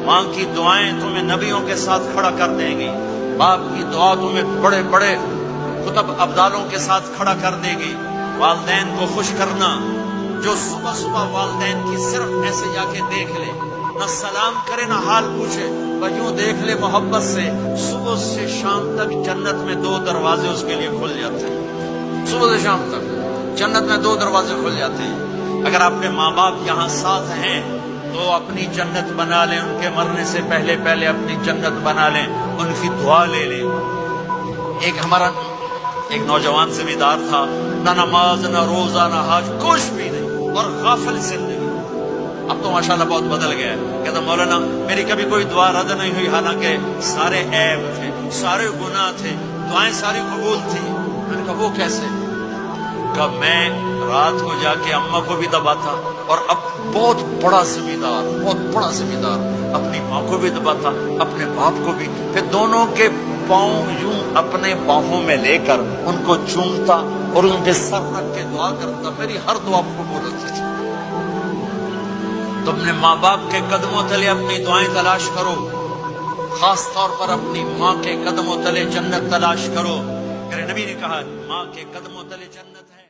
ماں کی دعائیں تمہیں نبیوں کے ساتھ کھڑا کر دیں گی، باپ کی دعا تمہیں بڑے بڑے کتب ابدالوں کے ساتھ کھڑا کر دے گی۔ والدین کو خوش کرنا، جو صبح صبح والدین کی صرف ایسے جا کے دیکھ لے، نہ سلام کرے نہ حال پوچھے، بس یوں دیکھ لے محبت سے، صبح سے شام تک جنت میں 2 دروازے اس کے لیے کھل جاتے ہیں۔ صبح سے شام تک جنت میں 2 دروازے کھل جاتے ہیں۔ اگر آپ کے ماں باپ یہاں ساتھ ہیں تو اپنی جنت بنا لیں، ان کے مرنے سے پہلے اپنی جنت بنا لیں، ان کی دعا لے لیں۔ ہمارا ایک نوجوان زمیندار تھا، نہ نماز نہ روزہ نہ حج، کچھ بھی نہیں، اور غافل زندگی۔ اب تو ماشاءاللہ بہت بدل گیا ہے۔ کہتا مولانا میری کبھی کوئی دعا رد نہیں ہوئی، حالانکہ سارے عیب تھے، سارے گناہ تھے، دعائیں ساری قبول تھی۔ میں نے کہا وہ کیسے؟ کہ میں رات کو جا کے اماں کو بھی دباتا، اور اب بہت بڑا زمیندار اپنی ماں کو بھی دباتا، اپنے باپ کو بھی، پھر دونوں کے پاؤں یوں اپنے باہوں میں لے کر ان کو چومتا اور ان پہ سر رکھ کے دعا کرتا، میری ہر دعا قبول ہوتی تھی۔ تم نے ماں باپ کے قدموں تلے اپنی دعائیں تلاش کرو، خاص طور پر اپنی ماں کے قدموں تلے جنت تلاش کرو۔ میرے نبی نے کہا ماں کے قدموں تلے جنت ہے۔